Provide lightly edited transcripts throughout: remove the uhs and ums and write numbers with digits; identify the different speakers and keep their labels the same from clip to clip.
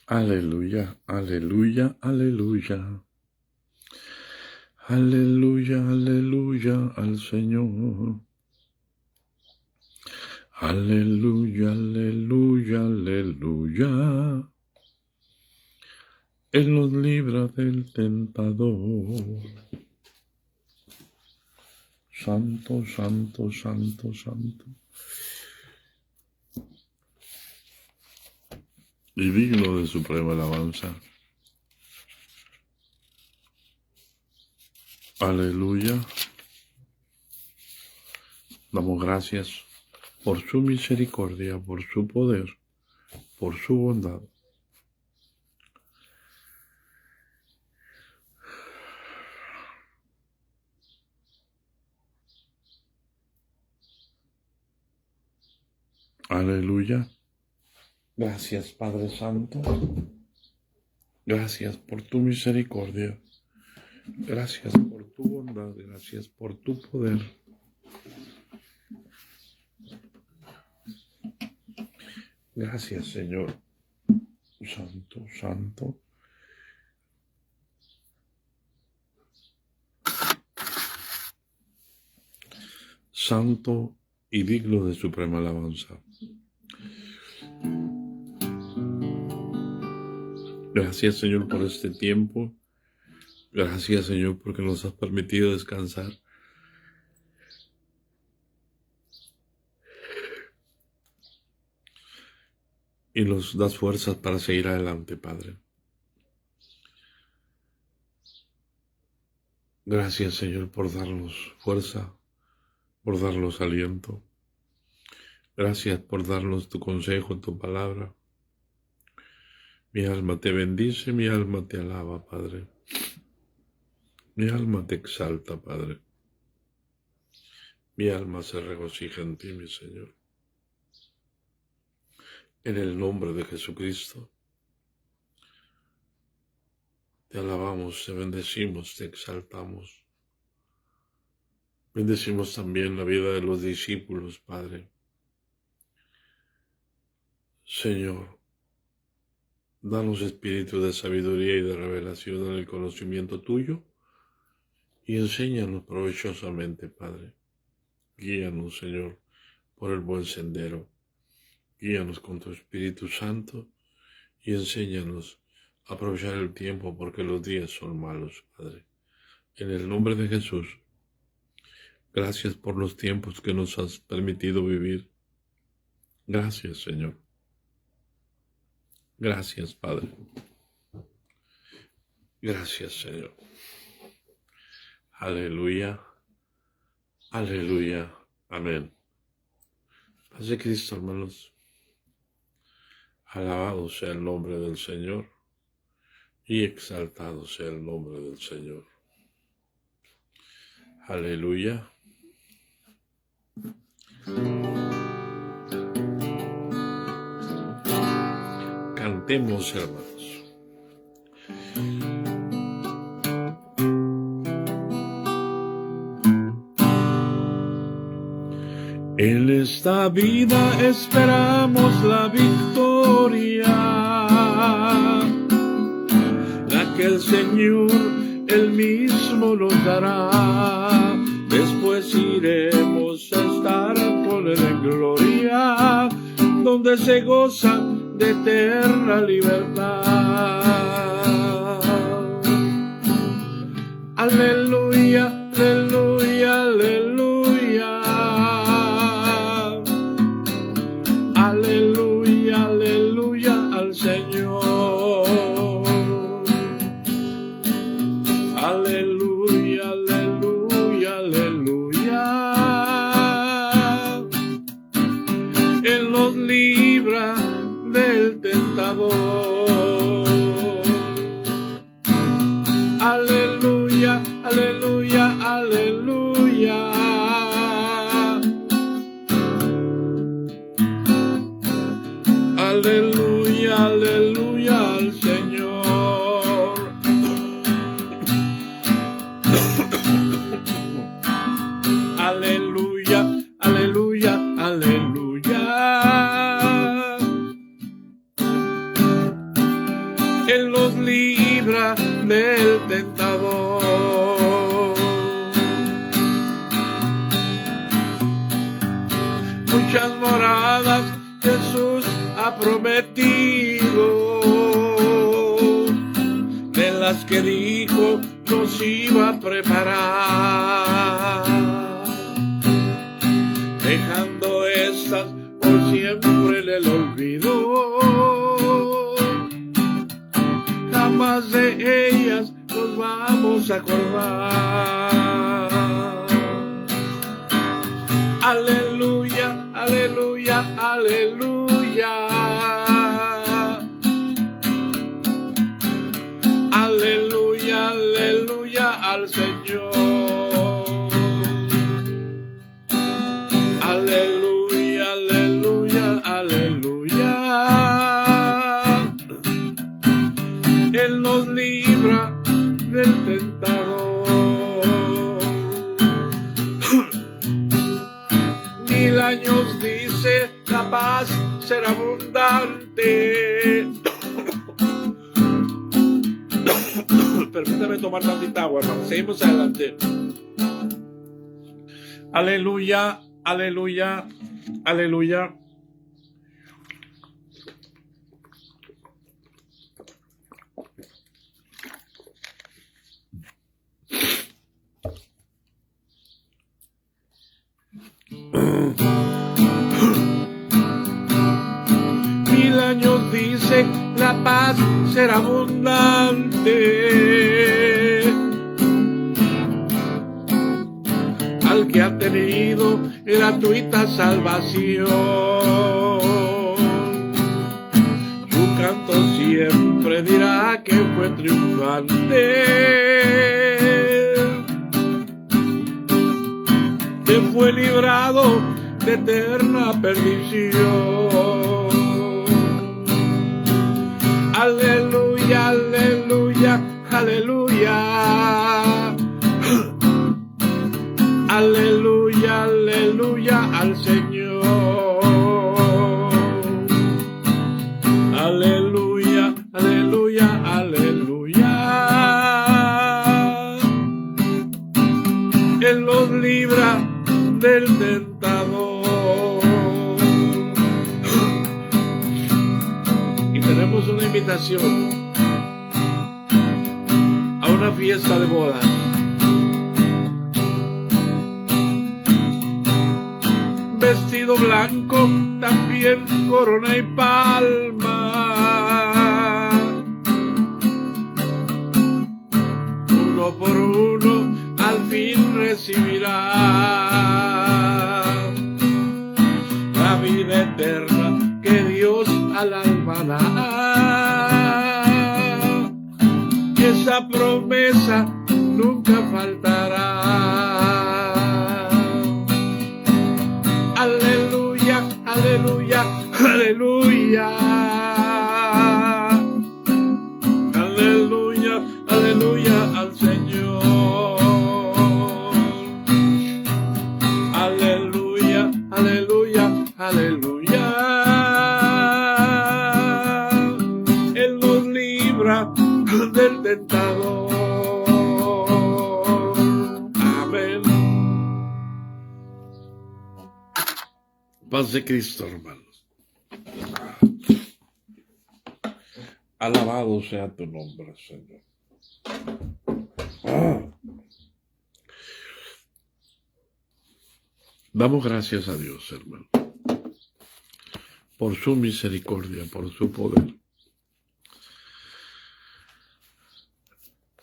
Speaker 1: Aleluya, aleluya, aleluya. Aleluya, aleluya al Señor. Aleluya, aleluya, aleluya. Él nos libra del tentador. Santo, santo, santo, santo. Y digno de suprema alabanza. Aleluya. Damos gracias por su misericordia, por su poder, por su bondad. Aleluya. Gracias, Padre Santo. Gracias por tu misericordia. Gracias por tu bondad. Gracias por tu poder. Gracias, Señor. Santo, santo. Santo y digno de suprema alabanza. Gracias, Señor, por este tiempo. Gracias, Señor, porque nos has permitido descansar. Y nos das fuerzas para seguir adelante, Padre. Gracias, Señor, por darnos fuerza, por darnos aliento. Gracias por darnos tu consejo, tu palabra. Mi alma te bendice, mi alma te alaba, Padre. Mi alma te exalta, Padre. Mi alma se regocija en ti, mi Señor. En el nombre de Jesucristo, te alabamos, te bendecimos, te exaltamos. Bendecimos también la vida de los discípulos, Padre. Señor, danos espíritu de sabiduría y de revelación en el conocimiento tuyo y enséñanos provechosamente, Padre. Guíanos, Señor, por el buen sendero. Guíanos con tu Espíritu Santo y enséñanos a aprovechar el tiempo porque los días son malos, Padre. En el nombre de Jesús, gracias por los tiempos que nos has permitido vivir. Gracias, Señor. Gracias, Padre. Gracias, Señor. Aleluya. Aleluya. Amén. Paz de Cristo, hermanos. Alabado sea el nombre del Señor y exaltado sea el nombre del Señor. Aleluya. Cantemos, hermanos. En esta vida esperamos la victoria, la que el Señor Él mismo nos dará. Después iremos a estar con Él en gloria, donde se goza de eterna libertad. Aleluya, aleluya, aleluya. Aleluya, aleluya al Señor. Aleluya, aleluya, aleluya. Él nos libra del tentador. Aleluya, aleluya, aleluya. Aleluya, aleluya al Señor. Aleluya, aleluya, aleluya. Él nos libra del tentador. Muchas moradas Jesús ha prometido, de las que dijo nos iba a preparar, dejando estas por siempre en el olvido. Jamás de ellas nos vamos a acordar. Aleluya, aleluya, aleluya. Aleluya, aleluya al Señor. Aleluya, aleluya, aleluya. Él nos libra del tentador. 1000 años dice la paz será abundante. Permítame tomar tantita agua, hermano. Seguimos adelante. Aleluya, aleluya, aleluya. Mil años dice la paz será abundante. Al que ha tenido gratuita salvación, su canto siempre dirá que fue triunfante, que fue librado de eterna perdición. Aleluya, aleluya, aleluya. Aleluya, aleluya al Señor. Aleluya, aleluya, aleluya. Él nos libra del tentador. Y tenemos una invitación a una fiesta de boda. Vestido blanco, también corona y palma. Uno por uno al fin recibirá la vida eterna que Dios al alma da. Esa promesa nunca faltará. Aleluya, aleluya, aleluya. Aleluya, aleluya al Señor. Aleluya, aleluya, aleluya. Él nos libra del tentador. Amén. Paz de Cristo, hermanos. Alabado sea tu nombre, Señor. Damos gracias a Dios, hermano, por su misericordia, por su poder.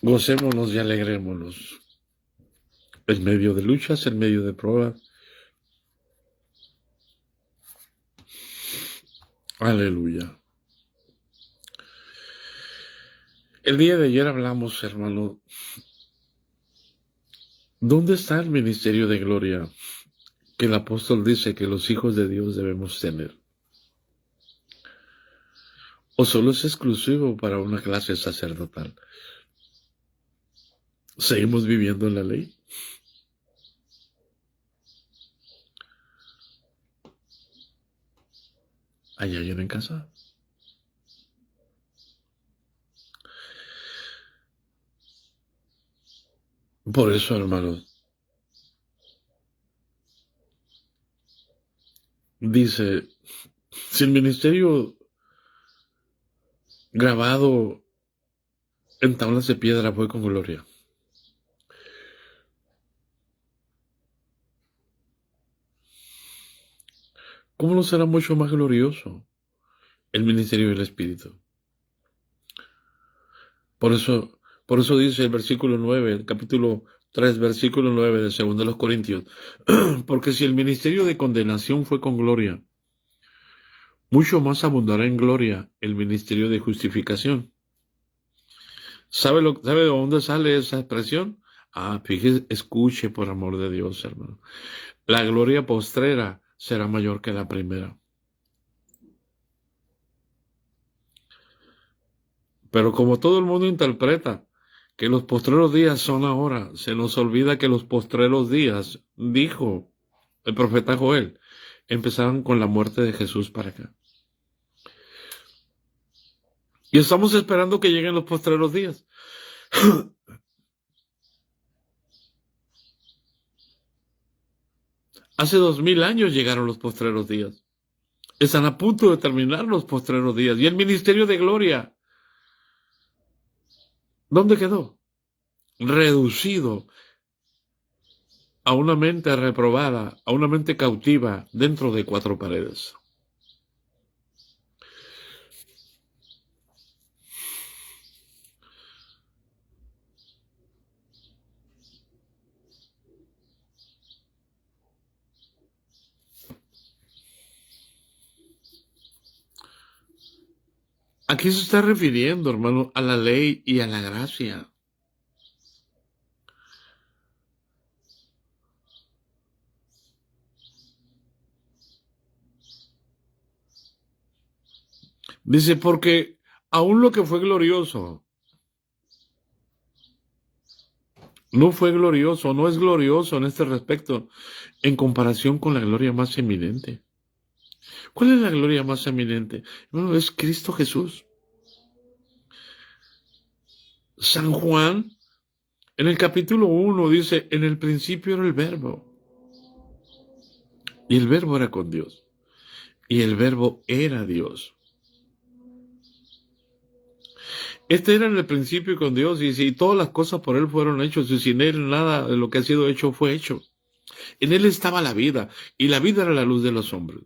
Speaker 1: Gocémonos y alegrémonos en medio de luchas, en medio de pruebas. Aleluya. El día de ayer hablamos, hermano, ¿dónde está el ministerio de gloria que el apóstol dice que los hijos de Dios debemos tener? ¿O solo es exclusivo para una clase sacerdotal? ¿Seguimos viviendo en la ley? ¿Hay alguien en casa? Por eso, hermanos, dice, si el ministerio grabado en tablas de piedra fue con gloria, ¿cómo no será mucho más glorioso el ministerio del Espíritu? Por eso, por eso dice el versículo 9, el capítulo 3, versículo 9 de 2 de los Corintios, porque si el ministerio de condenación fue con gloria, mucho más abundará en gloria el ministerio de justificación. ¿Sabe de dónde sale esa expresión? Fíjese, escuche por amor de Dios, hermano. La gloria postrera será mayor que la primera. Pero como todo el mundo interpreta que los postreros días son ahora, se nos olvida que los postreros días, dijo el profeta Joel, empezaron con la muerte de Jesús para acá. Y estamos esperando que lleguen los postreros días. Hace 2000 años llegaron los postreros días. Están a punto de terminar los postreros días. Y el ministerio de gloria, ¿dónde quedó? Reducido a una mente reprobada, a una mente cautiva dentro de 4 paredes. Aquí se está refiriendo, hermano, a la ley y a la gracia. Dice, porque aún lo que fue glorioso, no fue glorioso, no es glorioso en este respecto, en comparación con la gloria más eminente. ¿Cuál es la gloria más eminente? Bueno, es Cristo Jesús. San Juan, en el capítulo 1, dice, en el principio era el verbo, y el verbo era con Dios, y el verbo era Dios. Este era en el principio con Dios, y si todas las cosas por Él fueron hechas, y sin Él nada de lo que ha sido hecho fue hecho. En Él estaba la vida, y la vida era la luz de los hombres.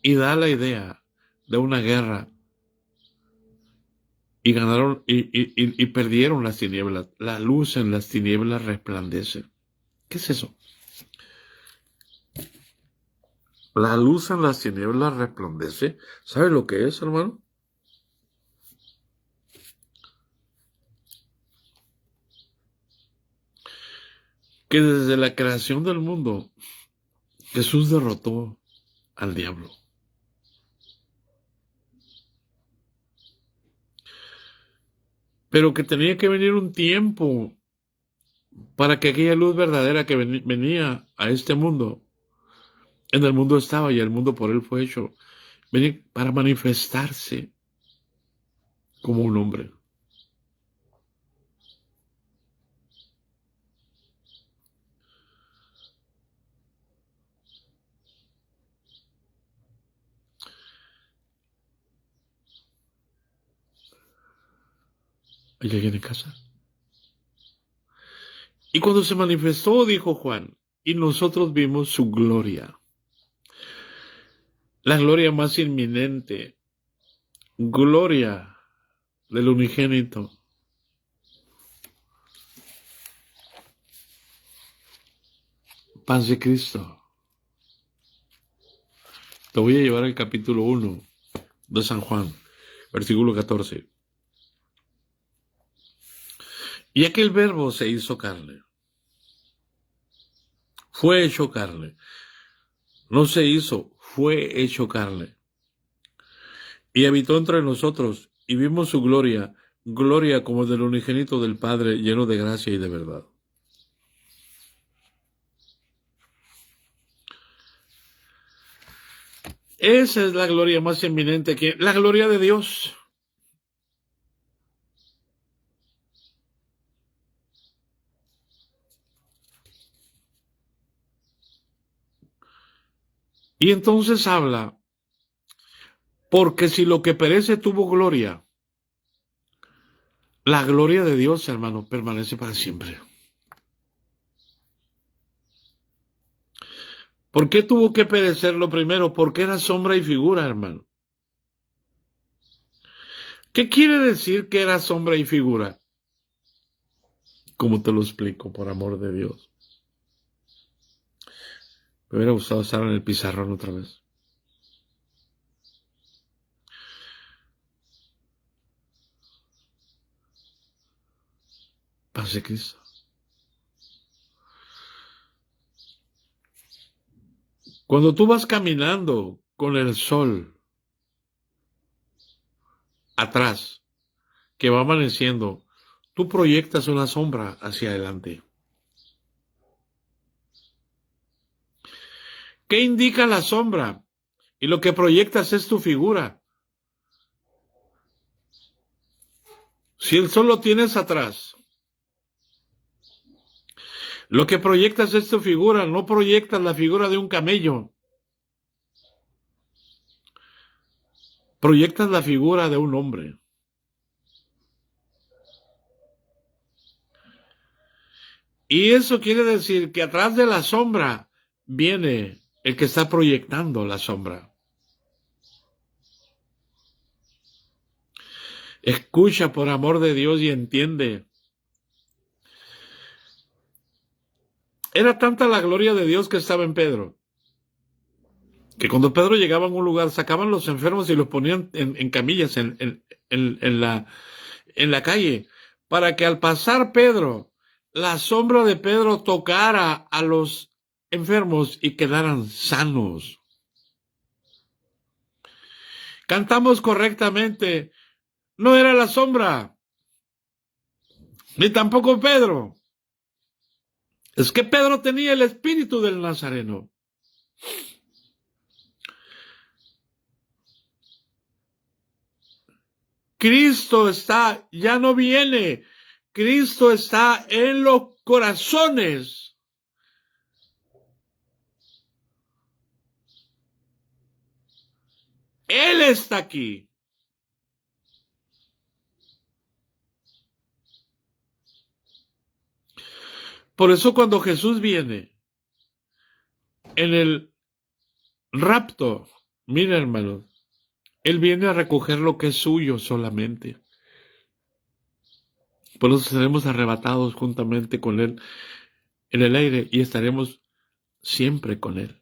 Speaker 1: Y da la idea de una guerra, y ganaron, y perdieron las tinieblas. La luz en las tinieblas resplandece. ¿Qué es eso? La luz en las tinieblas resplandece. ¿Sabe lo que es, hermano? Que desde la creación del mundo, Jesús derrotó al diablo. Pero que tenía que venir un tiempo para que aquella luz verdadera que venía a este mundo, en el mundo estaba y el mundo por él fue hecho, venía para manifestarse como un hombre. ¿Hay alguien en casa? Y cuando se manifestó, dijo Juan, y nosotros vimos su gloria, la gloria más inminente, gloria del unigénito. Paz de Cristo. Te voy a llevar al capítulo 1 de San Juan, versículo 14. Y aquel verbo se hizo carne. Fue hecho carne. No se hizo, fue hecho carne. Y habitó entre nosotros, y vimos su gloria, gloria como del unigénito del Padre, lleno de gracia y de verdad. Esa es la gloria más eminente, la gloria de Dios. Y entonces habla, porque si lo que perece tuvo gloria, la gloria de Dios, hermano, permanece para siempre. ¿Por qué tuvo que perecer lo primero? Porque era sombra y figura, hermano. ¿Qué quiere decir que era sombra y figura? ¿Cómo te lo explico, por amor de Dios? Me hubiera gustado estar en el pizarrón otra vez. Pase Cristo. Cuando tú vas caminando con el sol atrás, que va amaneciendo, tú proyectas una sombra hacia adelante. ¿Qué indica la sombra? Y lo que proyectas es tu figura. Si el sol lo tienes atrás, lo que proyectas es tu figura, no proyectas la figura de un camello. Proyectas la figura de un hombre. Y eso quiere decir que atrás de la sombra viene el que está proyectando la sombra. Escucha por amor de Dios y entiende. Era tanta la gloria de Dios que estaba en Pedro, que cuando Pedro llegaba a un lugar, sacaban los enfermos y los ponían en camillas en la calle, para que al pasar Pedro, la sombra de Pedro tocara a los enfermos y quedaran sanos. Cantamos correctamente. No era la sombra, ni tampoco Pedro. Es que Pedro tenía el espíritu del Nazareno. Cristo está, ya no viene. Cristo está en los corazones. Él está aquí. Por eso cuando Jesús viene en el rapto, mira hermanos, Él viene a recoger lo que es suyo solamente. Por eso seremos arrebatados juntamente con Él en el aire y estaremos siempre con Él.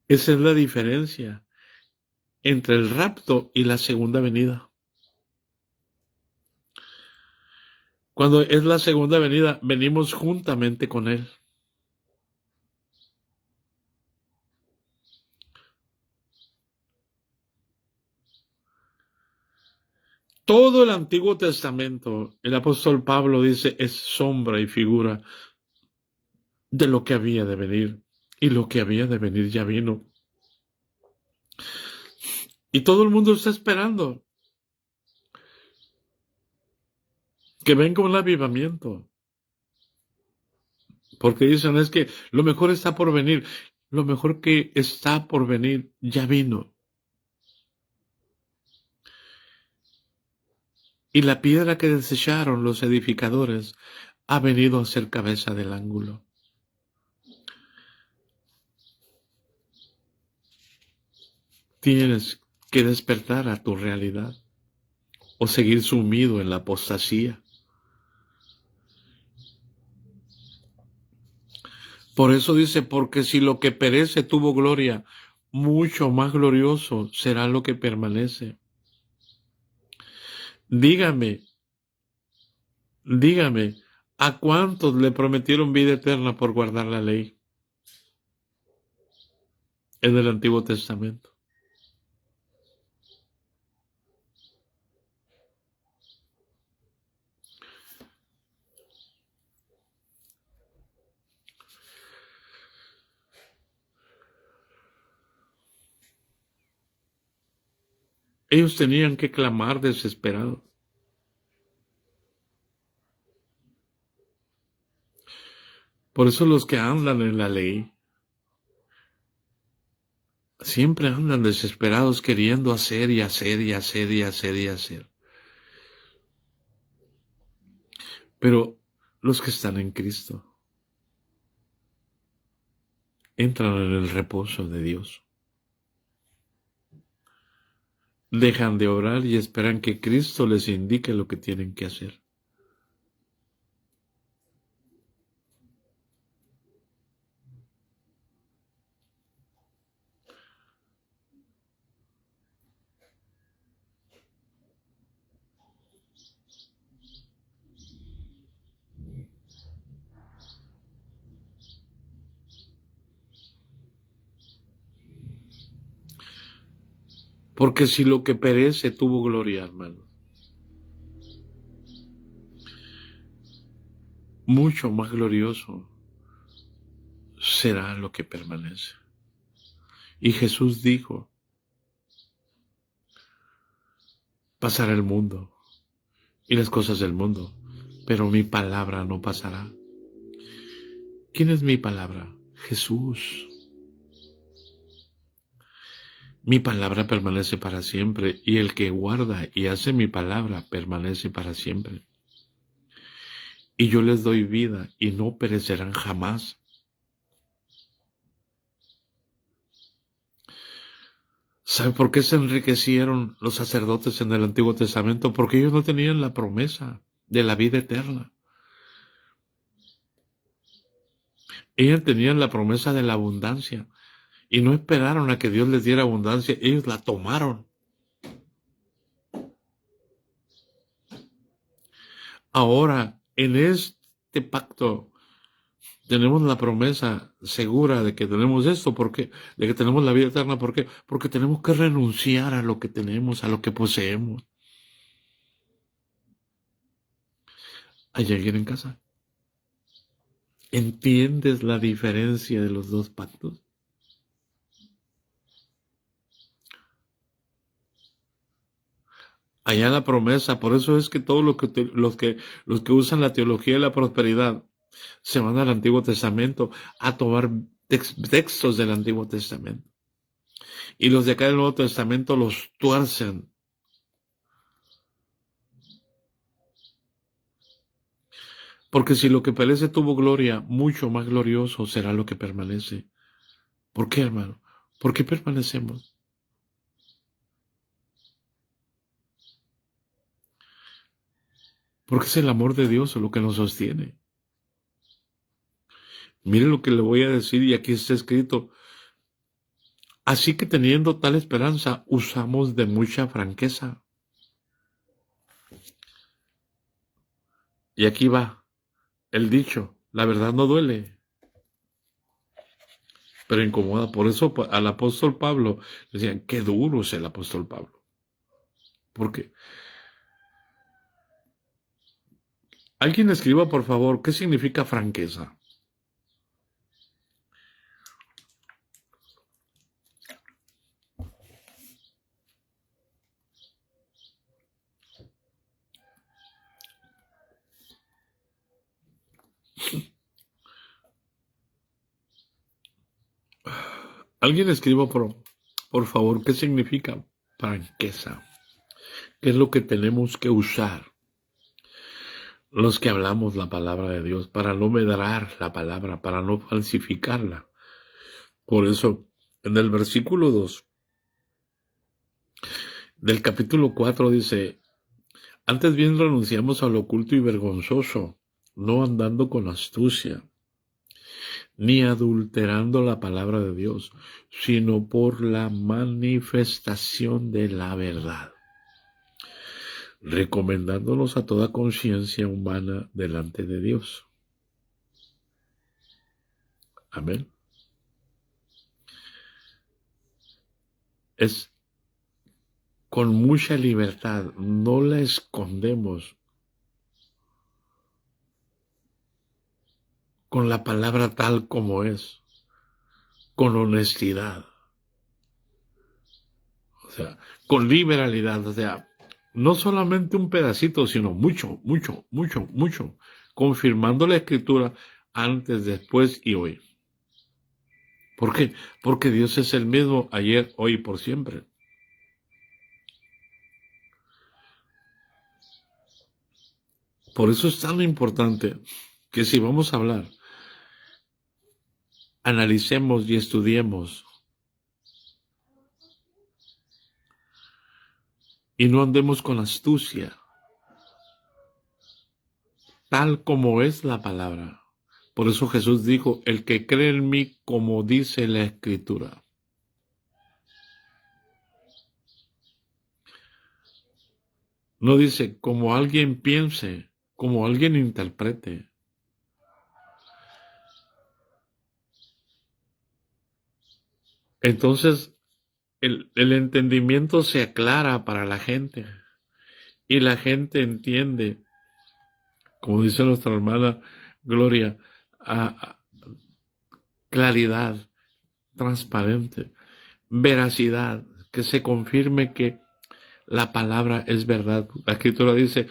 Speaker 1: Esa es la diferencia entre el rapto y la segunda venida. Cuando es la segunda venida, venimos juntamente con Él. Todo el Antiguo Testamento, el apóstol Pablo dice, es sombra y figura de lo que había de venir. Y lo que había de venir ya vino. Y todo el mundo está esperando que venga un avivamiento. Porque dicen, es que lo mejor está por venir. Lo mejor que está por venir ya vino. Y la piedra que desecharon los edificadores ha venido a ser cabeza del ángulo. Tienes que despertar a tu realidad o seguir sumido en la apostasía. Por eso dice, porque si lo que perece tuvo gloria, mucho más glorioso será lo que permanece. Dígame, ¿a cuántos le prometieron vida eterna por guardar la ley en el Antiguo Testamento? Ellos tenían que clamar desesperados. Por eso los que andan en la ley siempre andan desesperados queriendo hacer y hacer y hacer y hacer y hacer. Pero los que están en Cristo entran en el reposo de Dios. Dejan de orar y esperan que Cristo les indique lo que tienen que hacer. Porque si lo que perece tuvo gloria, hermano, mucho más glorioso será lo que permanece. Y Jesús dijo, pasará el mundo y las cosas del mundo, pero mi palabra no pasará. ¿Quién es mi palabra? Jesús. Mi palabra permanece para siempre, y el que guarda y hace mi palabra permanece para siempre. Y yo les doy vida, y no perecerán jamás. ¿Sabe por qué se enriquecieron los sacerdotes en el Antiguo Testamento? Porque ellos no tenían la promesa de la vida eterna. Ellos tenían la promesa de la abundancia, y no esperaron a que Dios les diera abundancia, ellos la tomaron. Ahora, en este pacto, tenemos la promesa segura de que tenemos esto, porque de que tenemos la vida eterna. ¿Por qué? Porque tenemos que renunciar a lo que tenemos, a lo que poseemos. ¿Hay alguien en casa? ¿Entiendes la diferencia de los dos pactos? Allá la promesa, por eso es que todos los que usan la teología de la prosperidad se van al Antiguo Testamento a tomar textos del Antiguo Testamento. Y los de acá del Nuevo Testamento los tuercen. Porque si lo que perece tuvo gloria, mucho más glorioso será lo que permanece. ¿Por qué, hermano? ¿Por qué permanecemos? Porque es el amor de Dios lo que nos sostiene. Mire lo que le voy a decir, y aquí está escrito. Así que teniendo tal esperanza, usamos de mucha franqueza. Y aquí va el dicho, la verdad no duele, pero incomoda. Por eso al apóstol Pablo decían, qué duro es el apóstol Pablo. ¿Por qué? Alguien escriba, por favor, ¿qué significa franqueza? Alguien escriba, por favor, ¿qué significa franqueza? ¿Qué es lo que tenemos que usar los que hablamos la palabra de Dios para no medrar la palabra, para no falsificarla? Por eso, en el versículo 2 del capítulo 4 dice, antes bien renunciamos a lo oculto y vergonzoso, no andando con astucia, ni adulterando la palabra de Dios, sino por la manifestación de la verdad, recomendándonos a toda conciencia humana delante de Dios. Amén. Es con mucha libertad, no la escondemos, con la palabra tal como es, con honestidad, o sea, con liberalidad, o sea, no solamente un pedacito, sino mucho, mucho, mucho, mucho, confirmando la Escritura antes, después y hoy. ¿Por qué? Porque Dios es el mismo ayer, hoy y por siempre. Por eso es tan importante que si vamos a hablar, analicemos y estudiemos y no andemos con astucia, tal como es la palabra. Por eso Jesús dijo, el que cree en mí, como dice la Escritura. No dice como alguien piense, como alguien interprete. Entonces, el entendimiento se aclara para la gente y la gente entiende, como dice nuestra hermana Gloria, a claridad, transparente, veracidad, que se confirme que la palabra es verdad. La Escritura dice,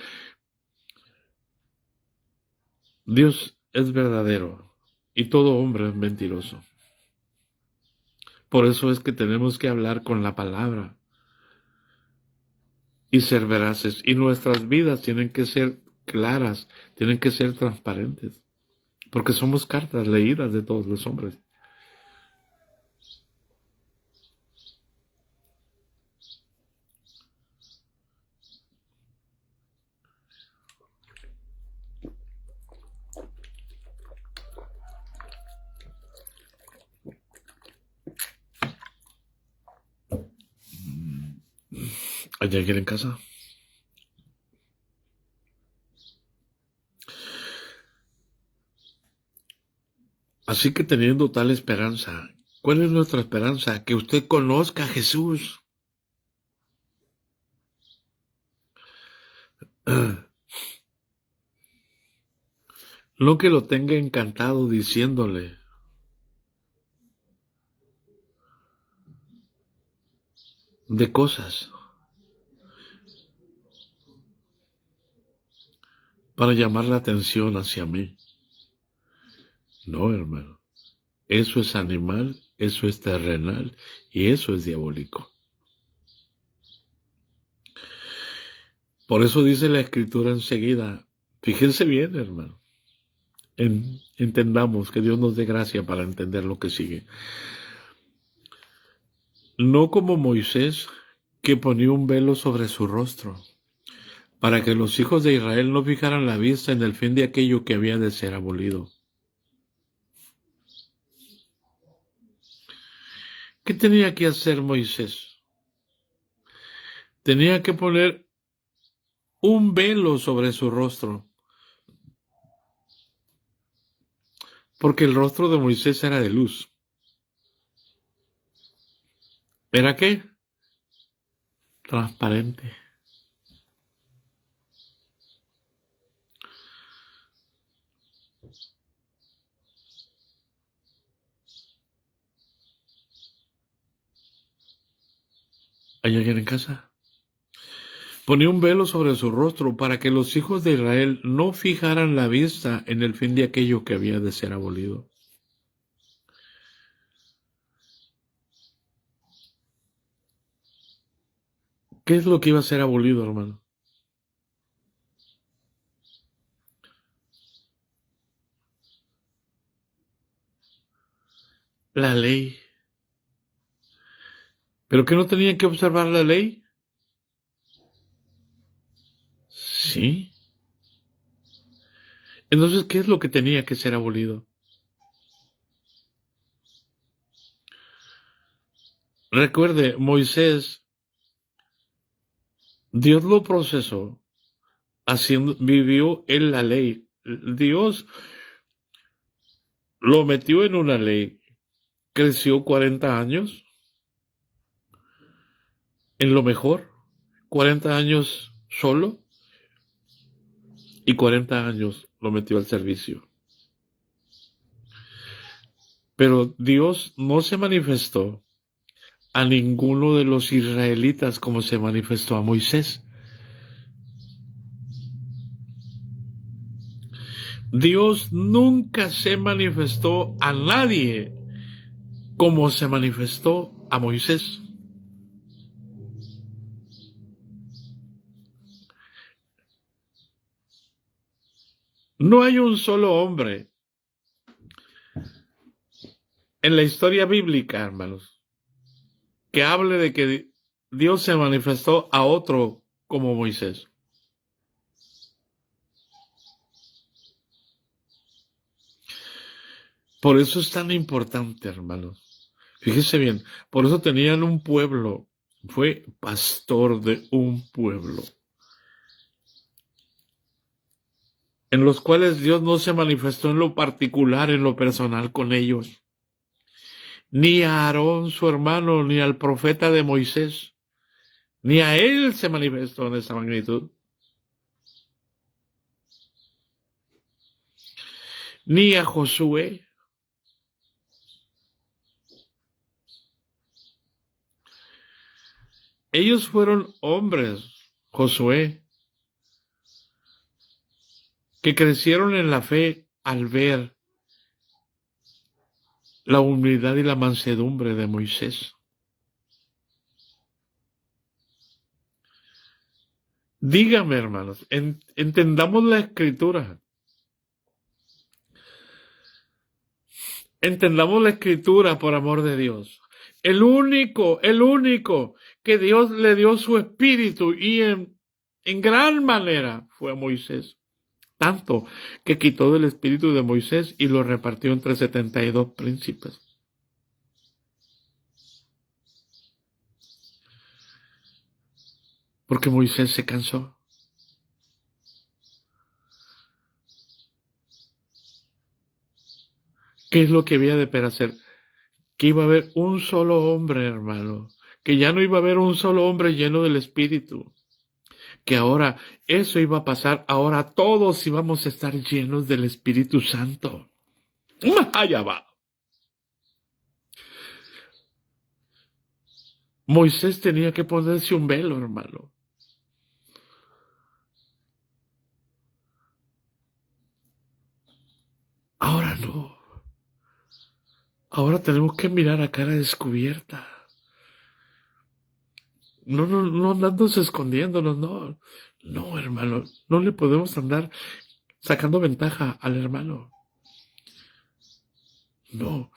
Speaker 1: Dios es verdadero y todo hombre es mentiroso. Por eso es que tenemos que hablar con la palabra y ser veraces. Y nuestras vidas tienen que ser claras, tienen que ser transparentes, porque somos cartas leídas de todos los hombres. ¿Hay alguien en casa? Así que teniendo tal esperanza, ¿cuál es nuestra esperanza? Que usted conozca a Jesús. No que lo tenga encantado diciéndole. De cosas para llamar la atención hacia mí. No, hermano. Eso es animal, eso es terrenal y eso es diabólico. Por eso dice la Escritura enseguida, fíjense bien, hermano. Entendamos que Dios nos dé gracia para entender lo que sigue. No como Moisés, que ponía un velo sobre su rostro, para que los hijos de Israel no fijaran la vista en el fin de aquello que había de ser abolido. ¿Qué tenía que hacer Moisés? Tenía que poner un velo sobre su rostro, porque el rostro de Moisés era de luz. ¿Era qué? Transparente. ¿Hay alguien en casa? Ponía un velo sobre su rostro para que los hijos de Israel no fijaran la vista en el fin de aquello que había de ser abolido. ¿Qué es lo que iba a ser abolido, hermano? La ley. ¿Pero qué no tenían que observar la ley? Sí. Entonces, ¿qué es lo que tenía que ser abolido? Recuerde, Moisés, Dios lo procesó, vivió en la ley. Dios lo metió en una ley, creció 40 años, en lo mejor, 40 años solo y 40 años lo metió al servicio. Pero Dios no se manifestó a ninguno de los israelitas como se manifestó a Moisés. Dios nunca se manifestó a nadie como se manifestó a Moisés. No hay un solo hombre en la historia bíblica, hermanos, que hable de que Dios se manifestó a otro como Moisés. Por eso es tan importante, hermanos. Fíjese bien, por eso tenían un pueblo, fue pastor de un pueblo, en los cuales Dios no se manifestó en lo particular, en lo personal con ellos, ni a Aarón su hermano, ni al profeta de Moisés, ni a él se manifestó en esa magnitud, ni a Josué. Ellos fueron hombres, Josué, que crecieron en la fe al ver la humildad y la mansedumbre de Moisés. Dígame, hermanos, entendamos la escritura. Entendamos la escritura por amor de Dios. El único que Dios le dio su espíritu y en gran manera fue a Moisés. Tanto que quitó del espíritu de Moisés y lo repartió entre 72 príncipes. Porque Moisés se cansó. ¿Qué es lo que había de hacer? Que iba a haber un solo hombre, hermano. Que ya no iba a haber un solo hombre lleno del espíritu. Que ahora eso iba a pasar. Ahora todos íbamos a estar llenos del Espíritu Santo. Allá va. Moisés tenía que ponerse un velo, hermano. Ahora no. Ahora tenemos que mirar a cara descubierta. No andamos escondiéndonos, no. No, hermano. No le podemos andar sacando ventaja al hermano. No.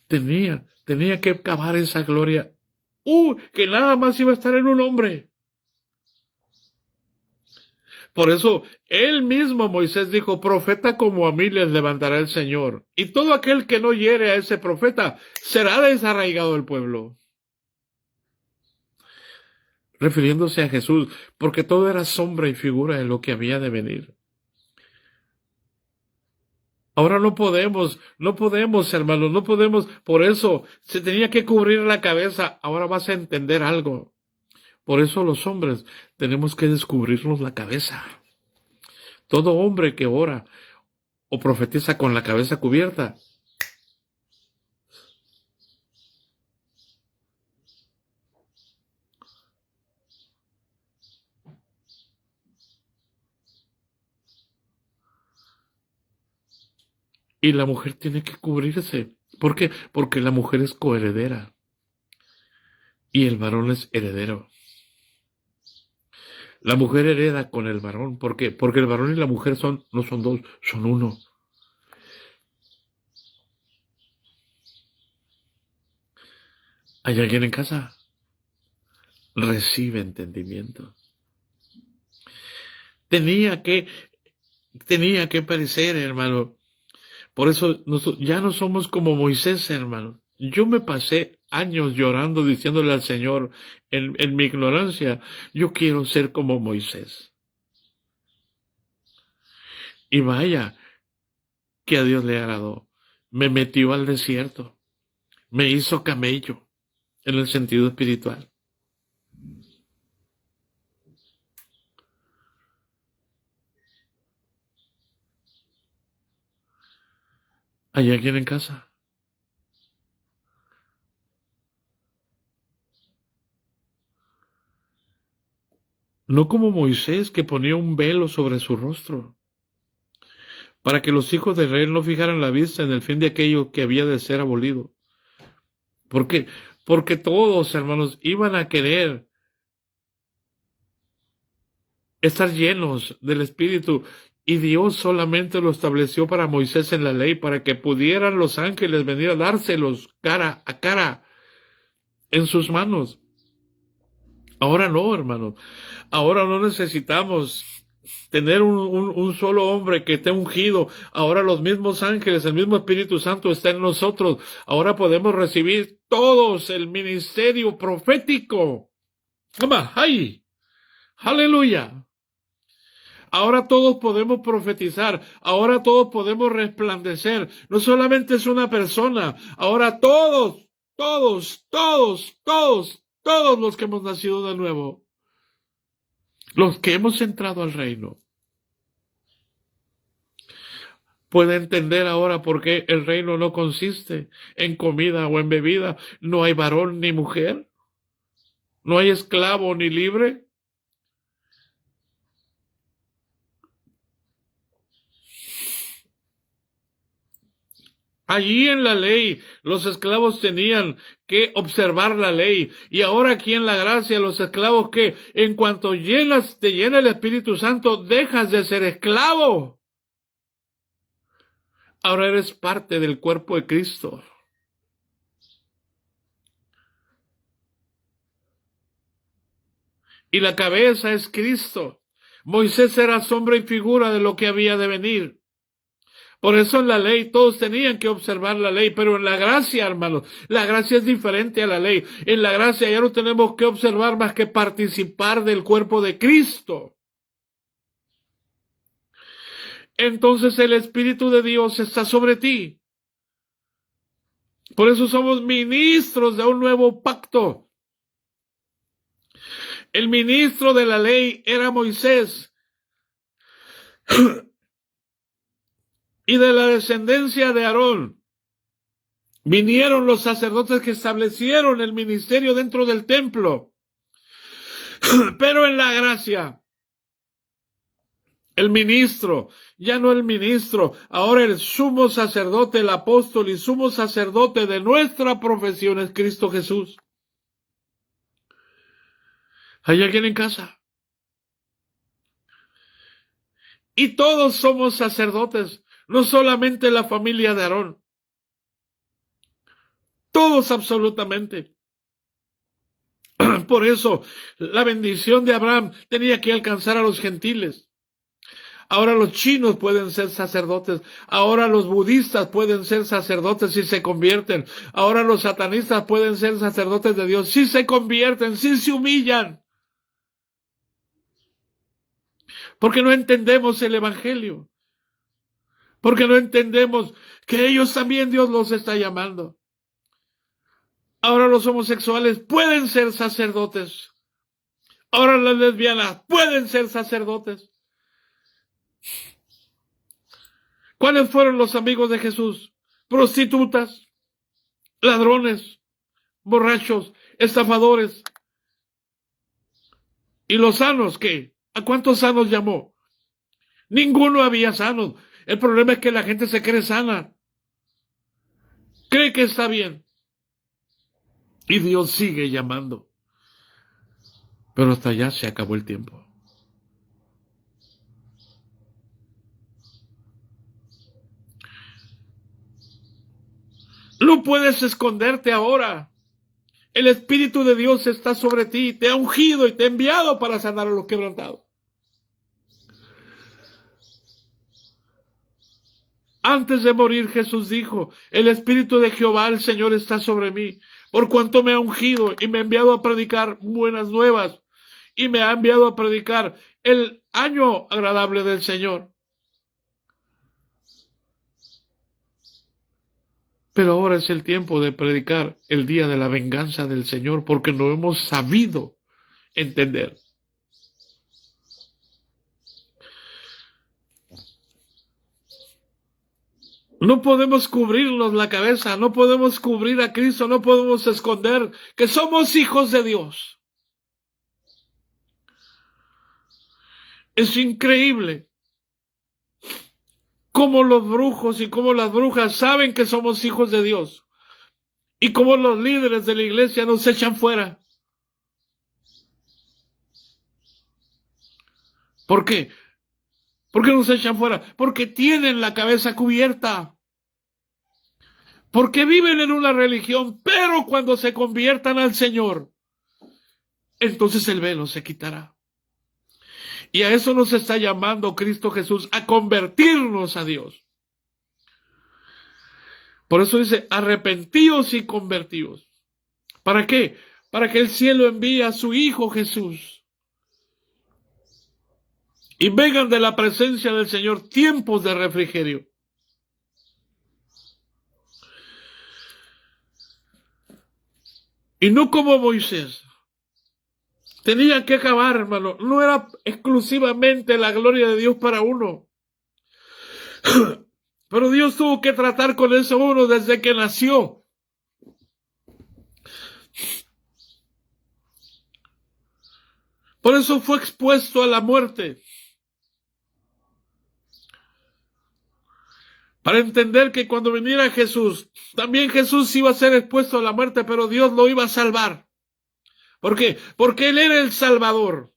Speaker 1: Tenía que acabar esa gloria. Que nada más iba a estar en un hombre. Por eso, él mismo Moisés dijo, profeta como a mí les levantará el Señor. Y todo aquel que no hiere a ese profeta será desarraigado del pueblo. Refiriéndose a Jesús, porque todo era sombra y figura de lo que había de venir. Ahora no podemos, hermanos, no podemos. Por eso se tenía que cubrir la cabeza. Ahora vas a entender algo. Por eso los hombres tenemos que descubrirnos la cabeza. Todo hombre que ora o profetiza con la cabeza cubierta, y la mujer tiene que cubrirse. ¿Por qué? Porque la mujer es coheredera y el varón es heredero. La mujer hereda con el varón. ¿Por qué? Porque el varón y la mujer no son dos, son uno. ¿Hay alguien en casa? Recibe entendimiento. Tenía que perecer, hermano. Por eso ya no somos como Moisés, hermano. Yo me pasé años llorando, diciéndole al Señor, en mi ignorancia, yo quiero ser como Moisés. Y vaya, que a Dios le agradó. Me metió al desierto. Me hizo camello, en el sentido espiritual. ¿Hay alguien en casa? No como Moisés, que ponía un velo sobre su rostro. para que los hijos de Israel no fijaran la vista en el fin de aquello que había de ser abolido. ¿Por qué? Porque todos, hermanos, iban a querer estar llenos del Espíritu, y Dios solamente lo estableció para Moisés en la ley, para que pudieran los ángeles venir a dárselos cara a cara en sus manos. Ahora no, hermanos. Ahora no necesitamos tener un solo hombre que esté ungido. Ahora los mismos ángeles, el mismo Espíritu Santo está en nosotros. Ahora podemos recibir todos el ministerio profético. ¡Toma! ¡Ay! ¡Aleluya! Ahora todos podemos profetizar, ahora todos podemos resplandecer. No solamente es una persona, ahora todos los que hemos nacido de nuevo, los que hemos entrado al reino, puede entender ahora por qué el reino no consiste en comida o en bebida. No hay varón ni mujer, no hay esclavo ni libre. Allí en la ley los esclavos tenían que observar la ley, y ahora aquí en la gracia los esclavos, que en cuanto te llena el Espíritu Santo, dejas de ser esclavo. Ahora eres parte del cuerpo de Cristo. Y la cabeza es Cristo. Moisés era sombra y figura de lo que había de venir. Por eso en la ley todos tenían que observar la ley, pero en la gracia, hermanos, la gracia es diferente a la ley. En la gracia ya no tenemos que observar más que participar del cuerpo de Cristo. Entonces el Espíritu de Dios está sobre ti. Por eso somos ministros de un nuevo pacto. El ministro de la ley era Moisés. Y de la descendencia de Aarón vinieron los sacerdotes que establecieron el ministerio dentro del templo. Pero en la gracia, el ministro, ya no el ministro, ahora el sumo sacerdote, el apóstol y sumo sacerdote de nuestra profesión es Cristo Jesús. ¿Hay alguien en casa? Y todos somos sacerdotes, no solamente la familia de Aarón. Todos absolutamente. Por eso la bendición de Abraham tenía que alcanzar a los gentiles. Ahora los chinos pueden ser sacerdotes. Ahora los budistas pueden ser sacerdotes si se convierten. Ahora los satanistas pueden ser sacerdotes de Dios si se convierten, si se humillan. Porque no entendemos el evangelio. Porque no entendemos que ellos también Dios los está llamando. Ahora los homosexuales pueden ser sacerdotes. Ahora las lesbianas pueden ser sacerdotes. ¿Cuáles fueron los amigos de Jesús? Prostitutas, ladrones, borrachos, estafadores. ¿Y los sanos qué? ¿A cuántos sanos llamó? Ninguno había sanos. El problema es que la gente se cree sana. Cree que está bien. Y Dios sigue llamando. Pero hasta allá se acabó el tiempo. No puedes esconderte ahora. El Espíritu de Dios está sobre ti, te ha ungido y te ha enviado para sanar a los quebrantados. Antes de morir, Jesús dijo, el Espíritu de Jehová, el Señor, está sobre mí, por cuanto me ha ungido y me ha enviado a predicar buenas nuevas, y me ha enviado a predicar el año agradable del Señor. Pero ahora es el tiempo de predicar el día de la venganza del Señor, porque no hemos sabido entender. No podemos cubrirnos la cabeza, no podemos cubrir a Cristo, no podemos esconder que somos hijos de Dios. Es increíble cómo los brujos y cómo las brujas saben que somos hijos de Dios y cómo los líderes de la iglesia nos echan fuera. ¿Por qué? ¿Por qué nos echan fuera? Porque tienen la cabeza cubierta. Porque viven en una religión, pero cuando se conviertan al Señor, entonces el velo se quitará. Y a eso nos está llamando Cristo Jesús, a convertirnos a Dios. Por eso dice, arrepentíos y convertíos. ¿Para qué? Para que el cielo envíe a su Hijo Jesús. Y vengan de la presencia del Señor tiempos de refrigerio. Y no como Moisés. Tenía que acabar, hermano. No era exclusivamente la gloria de Dios para uno. Pero Dios tuvo que tratar con ese uno desde que nació. Por eso fue expuesto a la muerte. Para entender que cuando viniera Jesús, también Jesús iba a ser expuesto a la muerte, pero Dios lo iba a salvar. ¿Por qué? Porque Él era el Salvador,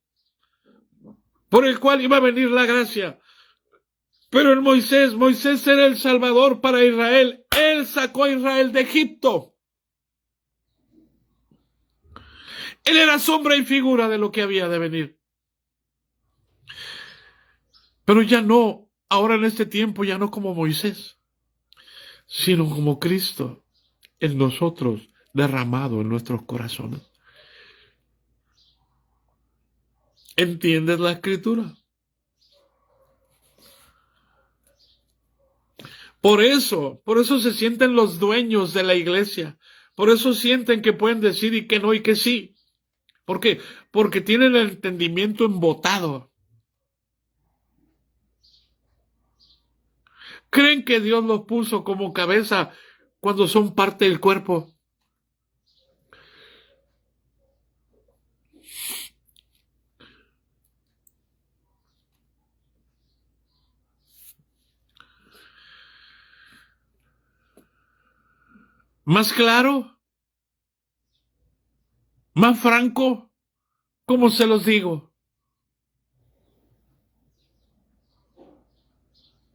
Speaker 1: por el cual iba a venir la gracia. Pero en Moisés era el Salvador para Israel. Él sacó a Israel de Egipto. Él era sombra y figura de lo que había de venir. Pero ya no, ahora en este tiempo ya no como Moisés, sino como Cristo en nosotros, derramado en nuestros corazones. ¿Entiendes la escritura? Por eso se sienten los dueños de la iglesia. Por eso sienten que pueden decir y que no y que sí. ¿Por qué? Porque tienen el entendimiento embotado. Creen que Dios los puso como cabeza cuando son parte del cuerpo. ¿Más claro? ¿Más franco? ¿Cómo se los digo?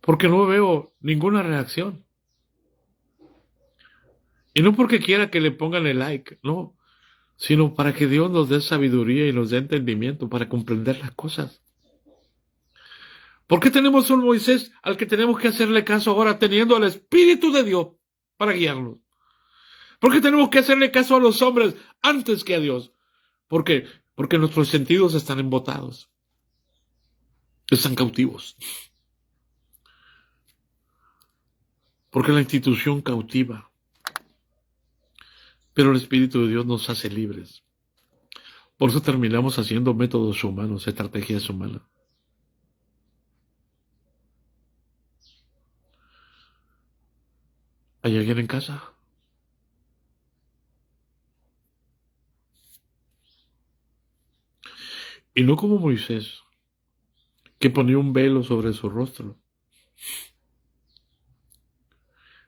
Speaker 1: Porque no veo ninguna reacción. Y no porque quiera que le pongan el like, no, sino para que Dios nos dé sabiduría y nos dé entendimiento para comprender las cosas. ¿Por qué tenemos un Moisés al que tenemos que hacerle caso ahora teniendo al Espíritu de Dios para guiarnos? ¿Por qué tenemos que hacerle caso a los hombres antes que a Dios? ¿Por qué? Porque nuestros sentidos están embotados. Están cautivos. Porque la institución cautiva. Pero el Espíritu de Dios nos hace libres. Por eso terminamos haciendo métodos humanos, estrategias humanas. ¿Hay alguien en casa? Y no como Moisés, que ponía un velo sobre su rostro.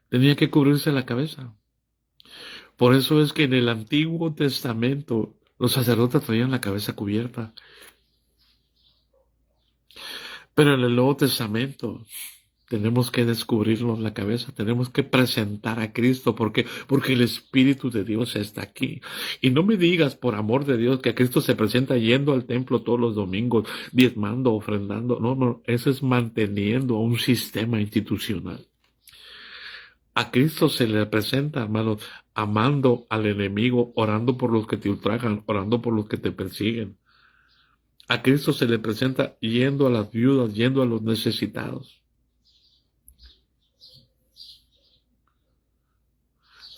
Speaker 1: Tenía que cubrirse la cabeza. Por eso es que en el Antiguo Testamento los sacerdotes traían la cabeza cubierta. Pero en el Nuevo Testamento tenemos que descubrirnos la cabeza, tenemos que presentar a Cristo, porque el Espíritu de Dios está aquí. Y no me digas, por amor de Dios, que a Cristo se presenta yendo al templo todos los domingos, diezmando, ofrendando. No, eso es manteniendo un sistema institucional. A Cristo se le presenta, hermanos, amando al enemigo, orando por los que te ultrajan, orando por los que te persiguen. A Cristo se le presenta yendo a las viudas, yendo a los necesitados.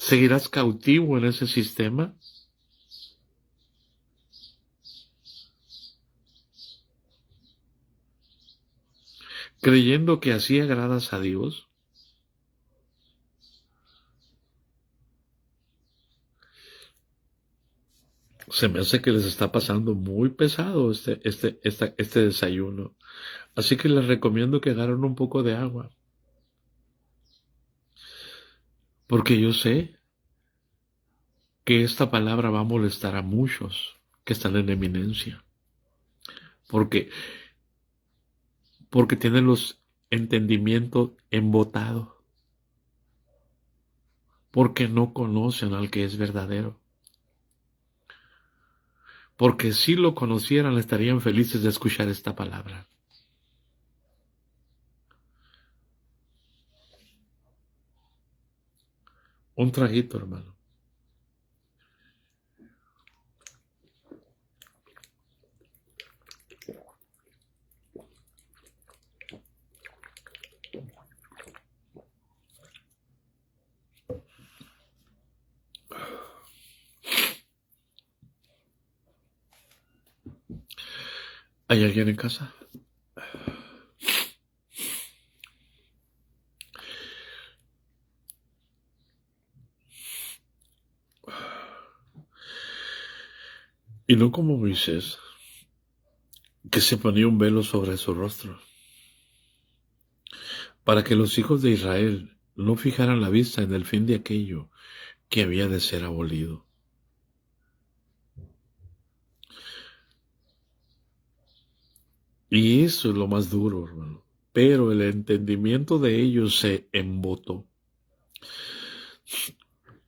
Speaker 1: ¿Seguirás cautivo en ese sistema? ¿Creyendo que así agradas a Dios? Se me hace que les está pasando muy pesado este desayuno. Así que les recomiendo que agarren un poco de agua Porque yo sé que esta palabra va a molestar a muchos que están en eminencia. Porque, porque tienen los entendimientos embotados. Porque no conocen al que es verdadero. Porque si lo conocieran, estarían felices de escuchar esta palabra. Un traguito, hermano. ¿Hay alguien en casa? Y no como Moisés, que se ponía un velo sobre su rostro, para que los hijos de Israel no fijaran la vista en el fin de aquello que había de ser abolido. Y eso es lo más duro, hermano. Pero el entendimiento de ellos se embotó.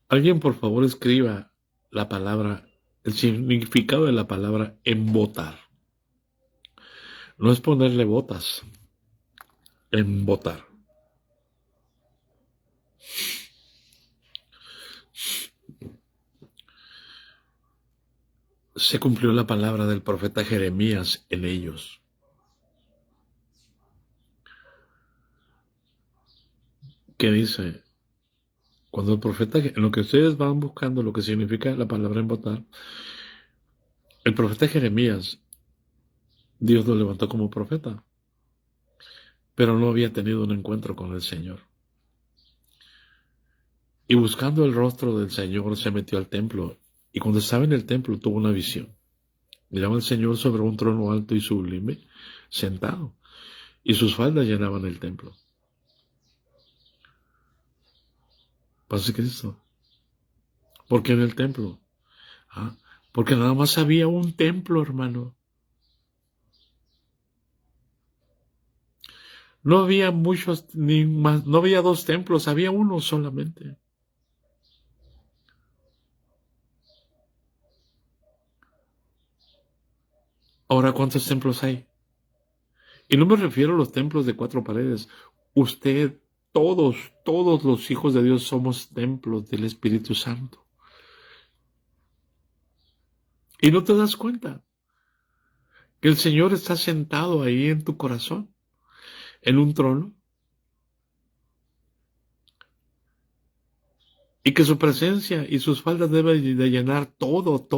Speaker 1: Alguien, por favor, escriba la palabra, el significado de la palabra embotar. No es ponerle botas, embotar. Se cumplió la palabra del profeta Jeremías en ellos. Que dice, cuando el profeta, en lo que ustedes van buscando lo que significa la palabra embotar, el profeta Jeremías, Dios lo levantó como profeta, pero no había tenido un encuentro con el Señor. Y buscando el rostro del Señor se metió al templo, y cuando estaba en el templo tuvo una visión. Miraba al Señor sobre un trono alto y sublime, sentado, y sus faldas llenaban el templo. Paz de Cristo. ¿Por qué en el templo? Porque nada más había un templo, hermano. No había muchos, ni más, no había dos templos, había uno solamente. Ahora, ¿cuántos templos hay? Y no me refiero a los templos de cuatro paredes. Usted, todos los hijos de Dios somos templos del Espíritu Santo. Y no te das cuenta que el Señor está sentado ahí en tu corazón, en un trono, y que su presencia y sus faldas deben de llenar todo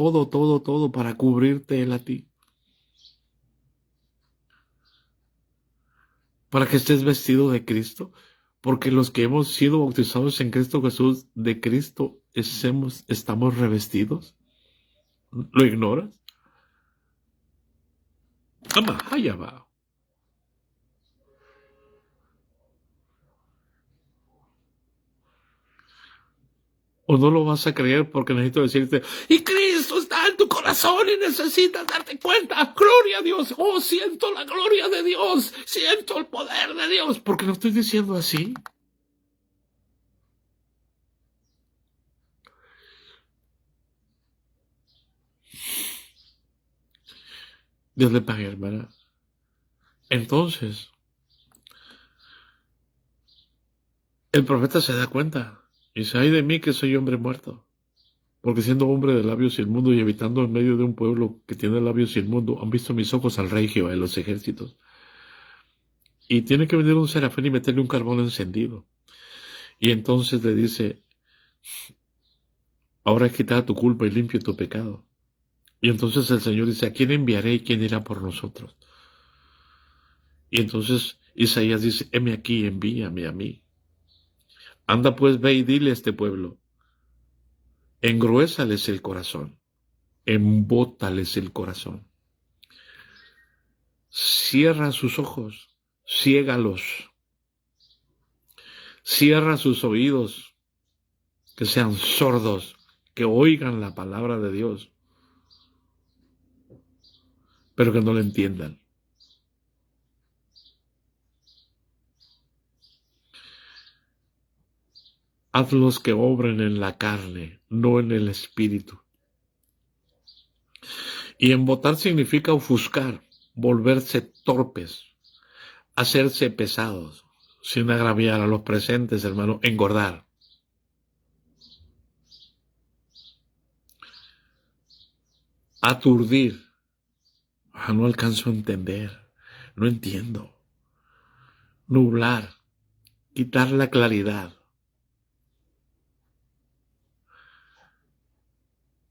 Speaker 1: para cubrirte Él a ti. Para que estés vestido de Cristo, porque los que hemos sido bautizados en Cristo Jesús, de Cristo estamos revestidos. ¿Lo ignoras? Ama, allá va. O no lo vas a creer porque necesito decirte, y Cristo está en tu corazón y necesitas darte cuenta. Gloria a Dios. Oh, siento la gloria de Dios. Siento el poder de Dios. Porque lo estoy diciendo así. Dios le pague, hermana. Entonces, el profeta se da cuenta. Y dice, ay de mí que soy hombre muerto. Porque siendo hombre de labios inmundos y habitando en medio de un pueblo que tiene labios inmundos, han visto mis ojos al rey Jehová de los ejércitos. Y tiene que venir un serafín y meterle un carbón encendido. Y entonces le dice, ahora he quitado tu culpa y limpio tu pecado. Y entonces el Señor dice, ¿a quién enviaré y quién irá por nosotros? Y entonces Isaías dice, heme aquí, envíame a mí. Anda pues, ve y dile a este pueblo, engruésales el corazón, embótales el corazón. Cierra sus ojos, ciégalos, cierra sus oídos, que sean sordos, que oigan la palabra de Dios, pero que no la entiendan. Hazlos que obren en la carne, no en el espíritu. Y embotar significa ofuscar, volverse torpes, hacerse pesados, sin agraviar a los presentes, hermano, engordar. Aturdir. No alcanzo a entender, no entiendo. Nublar, quitar la claridad,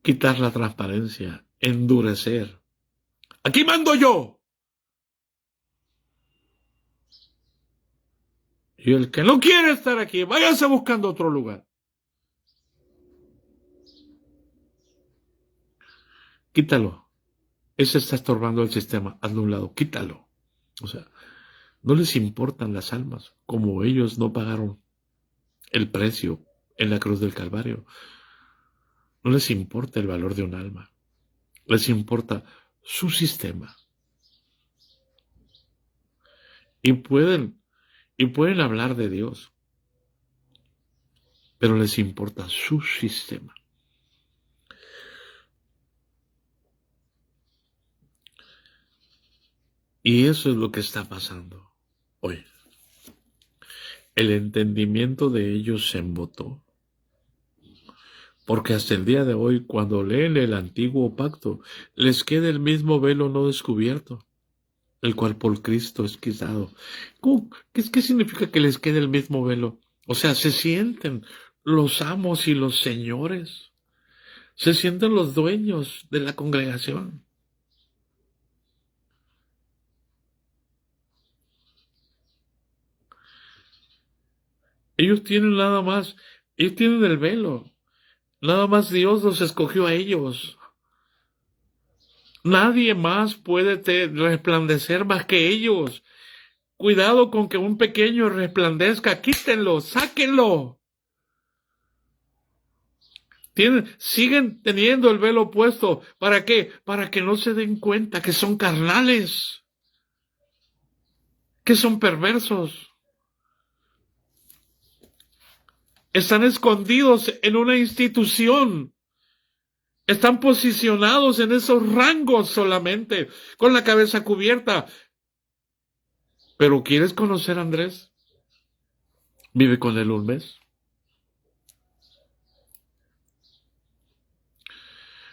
Speaker 1: quitar la transparencia, endurecer. ¡Aquí mando yo! Y el que no quiere estar aquí, váyase buscando otro lugar. Quítalo. Ese está estorbando el sistema. Hazlo a un lado. Quítalo. O sea, no les importan las almas, como ellos no pagaron el precio en la cruz del Calvario. No les importa el valor de un alma. Les importa su sistema. Y pueden hablar de Dios, pero les importa su sistema. Y eso es lo que está pasando hoy. El entendimiento de ellos se embotó. Porque hasta el día de hoy, cuando leen el antiguo pacto, les queda el mismo velo no descubierto, el cual por Cristo es quitado. ¿Qué significa que les quede el mismo velo? O sea, se sienten los amos y los señores. Se sienten los dueños de la congregación. Ellos tienen ellos tienen el velo. Nada más Dios los escogió a ellos. Nadie más puede resplandecer más que ellos. Cuidado con que un pequeño resplandezca. Quítenlo, sáquenlo. Siguen teniendo el velo puesto. ¿Para qué? Para que no se den cuenta que son carnales, que son perversos. Están escondidos en una institución. Están posicionados en esos rangos solamente, con la cabeza cubierta. Pero ¿quieres conocer a Andrés? Vive con él un mes.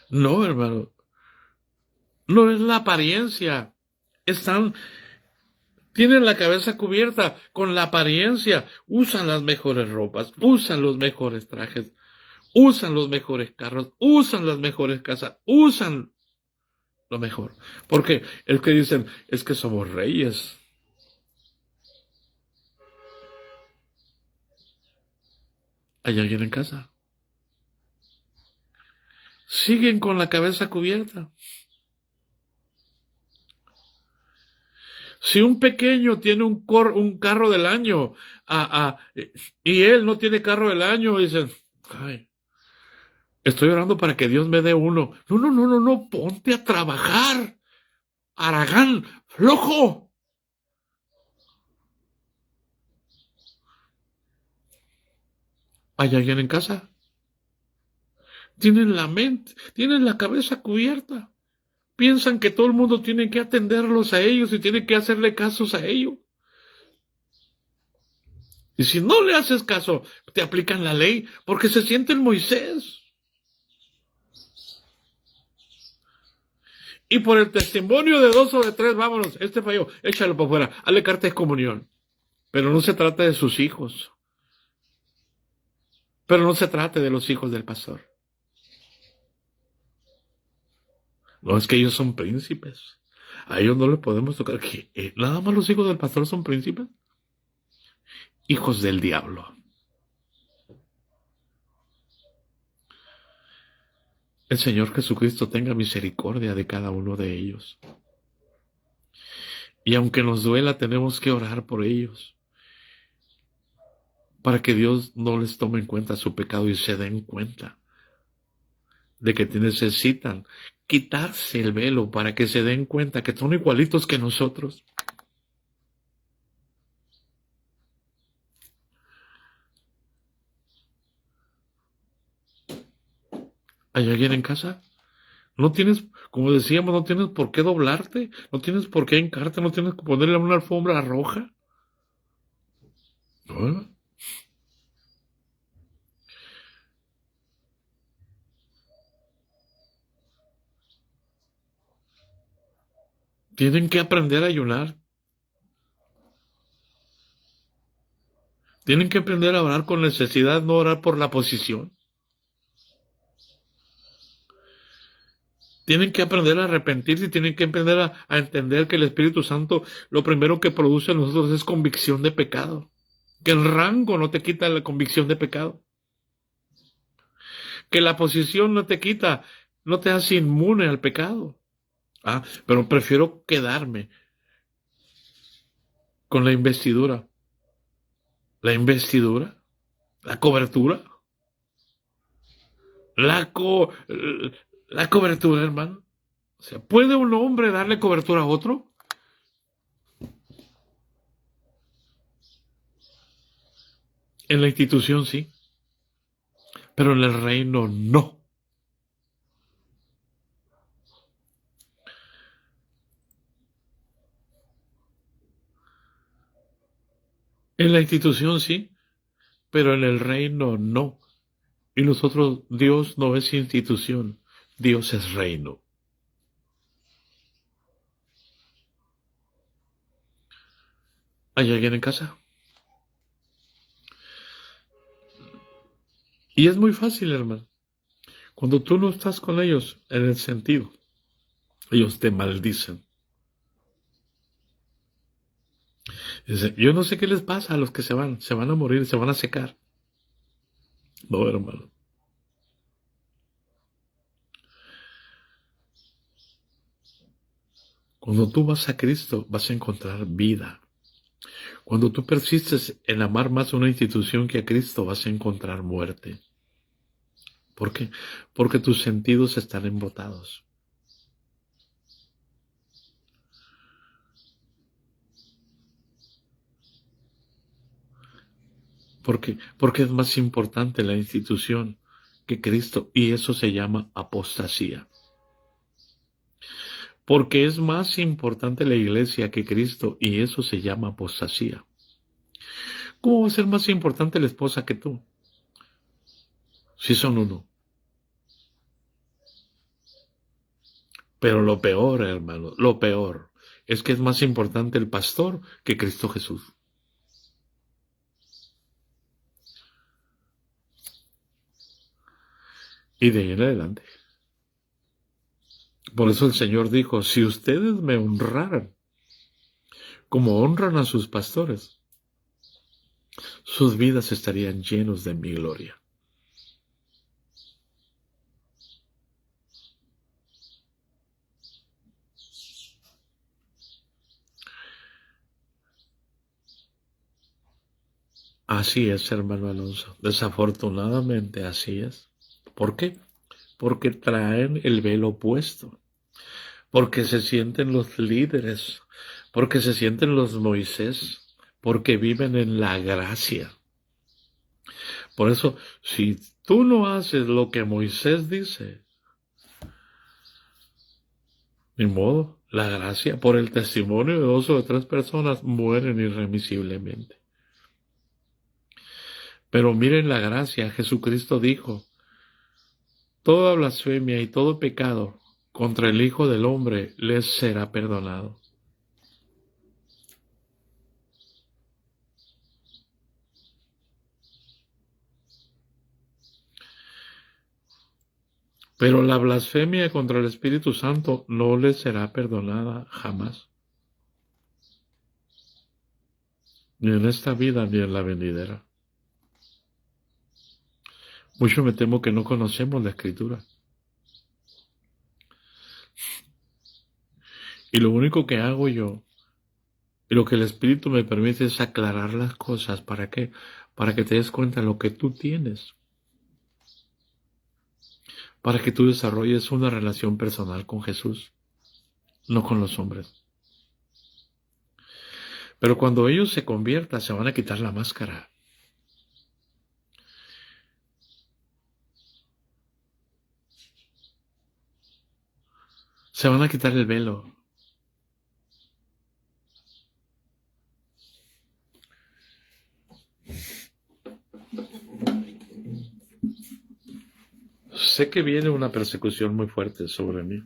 Speaker 1: No, hermano. No es la apariencia. Tienen la cabeza cubierta con la apariencia. Usan las mejores ropas, usan los mejores trajes, usan los mejores carros, usan las mejores casas, usan lo mejor. Porque es que dicen, es que somos reyes. ¿Hay alguien en casa? Siguen con la cabeza cubierta. Si un pequeño tiene un carro del año y él no tiene carro del año, dicen, ay, estoy orando para que Dios me dé uno. No, ponte a trabajar. Aragán, flojo. ¿Hay alguien en casa? Tienen la mente, tienen la cabeza cubierta. Piensan que todo el mundo tiene que atenderlos a ellos y tiene que hacerle casos a ellos. Y si no le haces caso, te aplican la ley porque se sienten Moisés. Y por el testimonio de 2 o de 3, vámonos, este falló, échalo para afuera, hazle carta de comunión. Pero no se trata de sus hijos. Pero no se trata de los hijos del pastor. No, es que ellos son príncipes. A ellos no les podemos tocar. ¿Nada más los hijos del pastor son príncipes? Hijos del diablo. El Señor Jesucristo tenga misericordia de cada uno de ellos. Y aunque nos duela, tenemos que orar por ellos. para que Dios no les tome en cuenta su pecado y se den cuenta de que necesitan quitarse el velo para que se den cuenta que son igualitos que nosotros. ¿Hay alguien en casa? No tienes, como decíamos, no tienes por qué doblarte, no tienes por qué hincarte, no tienes que ponerle una alfombra roja. ¿No? Tienen que aprender a ayunar. Tienen que aprender a orar con necesidad, no orar por la posición. Tienen que aprender a arrepentirse y tienen que aprender a entender que el Espíritu Santo lo primero que produce en nosotros es convicción de pecado. Que el rango no te quita la convicción de pecado. Que la posición no te quita, no te hace inmune al pecado. Pero prefiero quedarme con la investidura. La investidura, la cobertura, la, co la cobertura, hermano. O sea, ¿puede un hombre darle cobertura a otro? En la institución sí, pero en el reino no. En la institución sí, pero en el reino no. Y nosotros, Dios no es institución, Dios es reino. ¿Hay alguien en casa? Y es muy fácil, hermano. Cuando tú no estás con ellos en el sentido, ellos te maldicen. Dice, yo no sé qué les pasa a los que se van a morir, se van a secar. No, hermano. Cuando tú vas a Cristo, vas a encontrar vida. Cuando tú persistes en amar más a una institución que a Cristo, vas a encontrar muerte. ¿Por qué? Porque tus sentidos están embotados. ¿Por qué? Porque es más importante la institución que Cristo, y eso se llama apostasía. Porque es más importante la iglesia que Cristo, y eso se llama apostasía. ¿Cómo va a ser más importante la esposa que tú? Si son uno. Pero lo peor, hermano, lo peor, es que es más importante el pastor que Cristo Jesús. Y de ahí en adelante. Por eso el Señor dijo, si ustedes me honraran como honran a sus pastores, sus vidas estarían llenos de mi gloria. Así es, hermano Alonso. Desafortunadamente así es. ¿Por qué? Porque traen el velo puesto. Porque se sienten los líderes. Porque se sienten los Moisés. Porque viven en la gracia. Por eso, si tú no haces lo que Moisés dice, ni modo, la gracia por el testimonio de 2 o de 3 personas mueren irremisiblemente. Pero miren la gracia, Jesucristo dijo, toda blasfemia y todo pecado contra el Hijo del Hombre les será perdonado. Pero la blasfemia contra el Espíritu Santo no les será perdonada jamás. Ni en esta vida ni en la venidera. Mucho me temo que no conocemos la Escritura. Y lo único que hago yo Y lo que el Espíritu me permite es aclarar las cosas. ¿Para qué? Para que te des cuenta de lo que tú tienes. Para que tú desarrolles una relación personal con Jesús, no con los hombres. Pero cuando ellos se conviertan, se van a quitar la máscara. Se van a quitar el velo. Sé que viene una persecución muy fuerte sobre mí.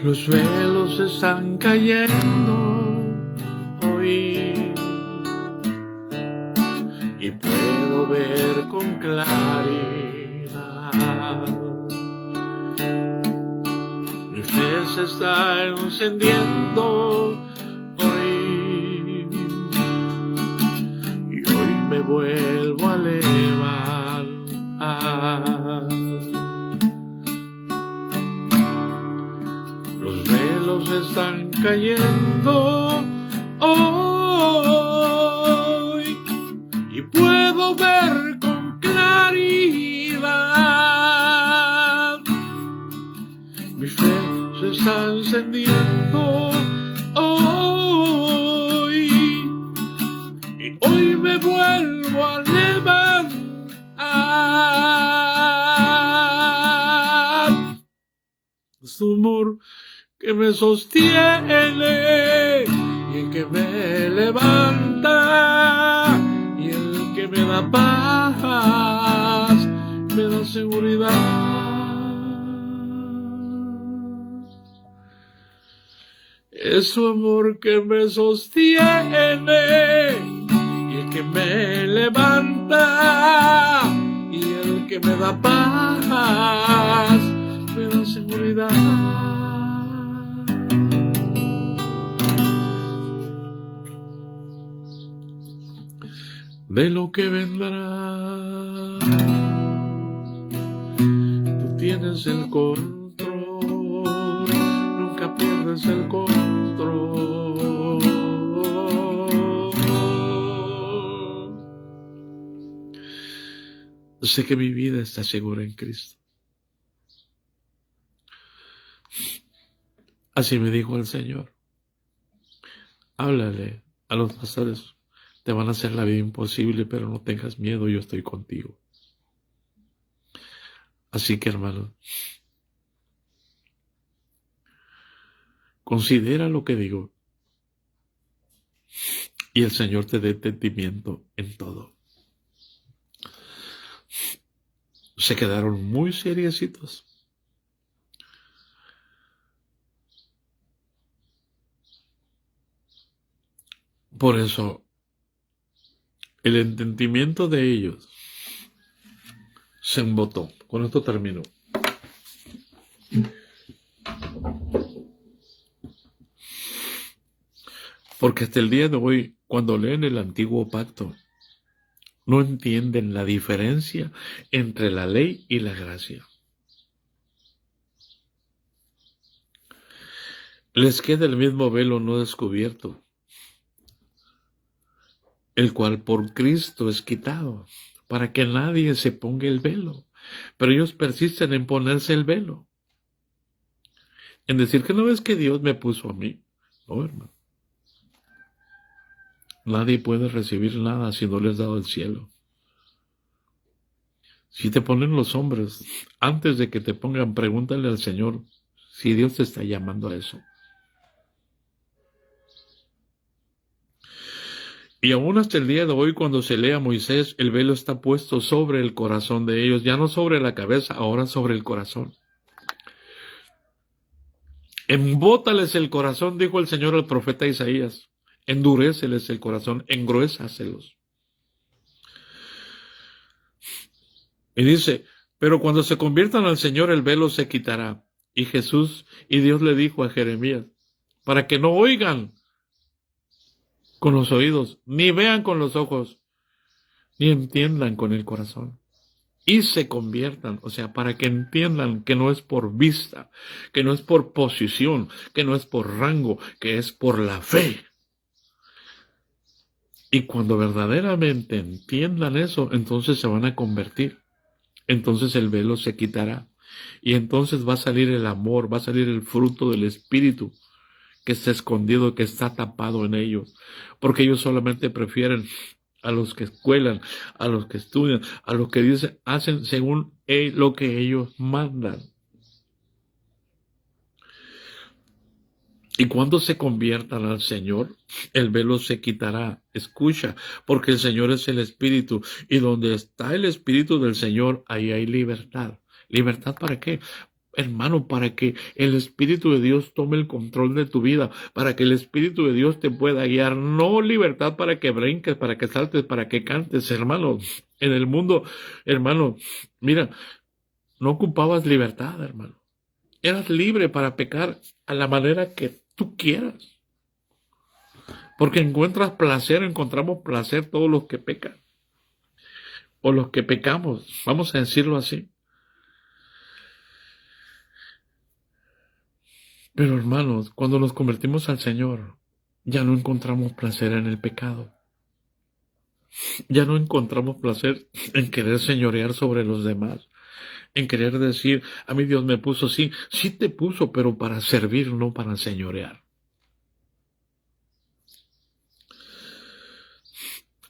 Speaker 1: Los velos están cayendo hoy y puedo ver con claridad. Mi fe se está encendiendo hoy y hoy me vuelvo a levantar. Los velos están cayendo hoy y puedo ver con claridad. Mi fe se está encendiendo hoy y hoy me vuelvo a levantar. Su amor que me sostiene y el que me levanta y el que me da paz, me da seguridad. Es su amor que me sostiene y el que me levanta y el que me da paz, me da seguridad. De lo que vendrá, tú tienes el control, nunca pierdes el control. Sé que mi vida está segura en Cristo. Así me dijo el Señor. Háblale a los pastores. Te van a hacer la vida imposible, pero no tengas miedo, yo estoy contigo. Así que, hermano, considera lo que digo y el Señor te dé entendimiento en todo. Se quedaron muy seriecitos. Por eso, el entendimiento de ellos se embotó. Con esto termino. Porque hasta el día de hoy, cuando leen el Antiguo Pacto, no entienden la diferencia entre la ley y la gracia. Les queda el mismo velo no descubierto, el cual por Cristo es quitado, para que nadie se ponga el velo. Pero ellos persisten en ponerse el velo, en decir que no ves que Dios me puso a mí. No, hermano. Nadie puede recibir nada si no les has dado el cielo. Si te ponen los hombres, antes de que te pongan, pregúntale al Señor si Dios te está llamando a eso. Y aún hasta el día de hoy, cuando se lee a Moisés, el velo está puesto sobre el corazón de ellos, ya no sobre la cabeza, ahora sobre el corazón. Embótales el corazón, dijo el Señor al profeta Isaías. Enduréceles el corazón, engruésaselos. Y dice, pero cuando se conviertan al Señor, el velo se quitará. Y Dios le dijo a Jeremías, para que no oigan con los oídos, ni vean con los ojos, ni entiendan con el corazón. Y se conviertan, o sea, para que entiendan que no es por vista, que no es por posición, que no es por rango, que es por la fe. Y cuando verdaderamente entiendan eso, entonces se van a convertir. Entonces el velo se quitará. Y entonces va a salir el amor, va a salir el fruto del Espíritu que está escondido, que está tapado en ellos. Porque ellos solamente prefieren a los que escuelan, a los que estudian, a los que dicen, hacen según lo que ellos mandan. Y cuando se conviertan al Señor, el velo se quitará. Escucha, porque el Señor es el Espíritu. Y donde está el Espíritu del Señor, ahí hay libertad. ¿Libertad para qué? Hermano, para que el Espíritu de Dios tome el control de tu vida, para que el Espíritu de Dios te pueda guiar. No libertad para que brinques, para que saltes, para que cantes, hermano. En el mundo, hermano, mira, no ocupabas libertad, hermano. Eras libre para pecar a la manera que tú quieras. Porque encontramos placer todos los que pecan. O los que pecamos, vamos a decirlo así. Pero hermanos, cuando nos convertimos al Señor, ya no encontramos placer en el pecado. Ya no encontramos placer en querer señorear sobre los demás. En querer decir, a mí Dios me puso, sí, sí te puso, pero para servir, no para señorear.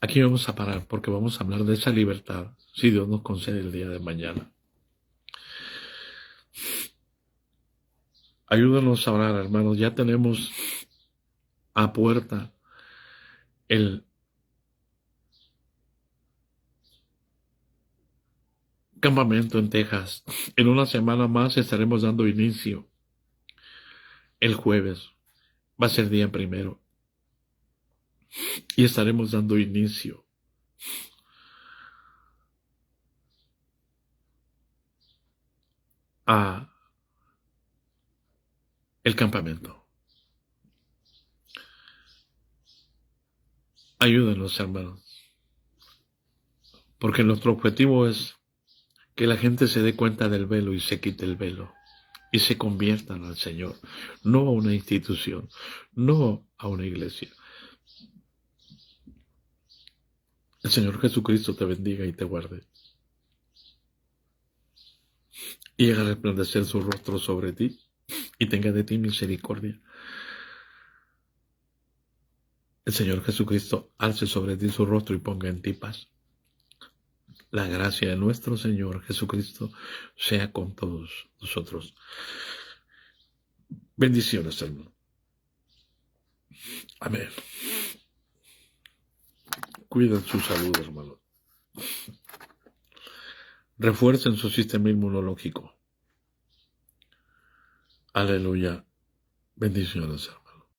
Speaker 1: Aquí vamos a parar porque vamos a hablar de esa libertad, si Dios nos concede el día de mañana. Ayúdanos a orar, hermanos. Ya tenemos a puerta el campamento en Texas. En una semana más estaremos dando inicio. El jueves va a ser día primero. Y estaremos dando inicio a el campamento. Ayúdenos, hermanos. Porque nuestro objetivo es que la gente se dé cuenta del velo y se quite el velo. Y se conviertan al Señor. No a una institución. No a una iglesia. El Señor Jesucristo te bendiga y te guarde. Y haga resplandecer su rostro sobre ti. Y tenga de ti misericordia. El Señor Jesucristo alce sobre ti su rostro y ponga en ti paz. La gracia de nuestro Señor Jesucristo sea con todos nosotros. Bendiciones, hermano. Amén. Cuiden su salud, hermano. Refuercen su sistema inmunológico. Aleluya. Bendiciones, hermano.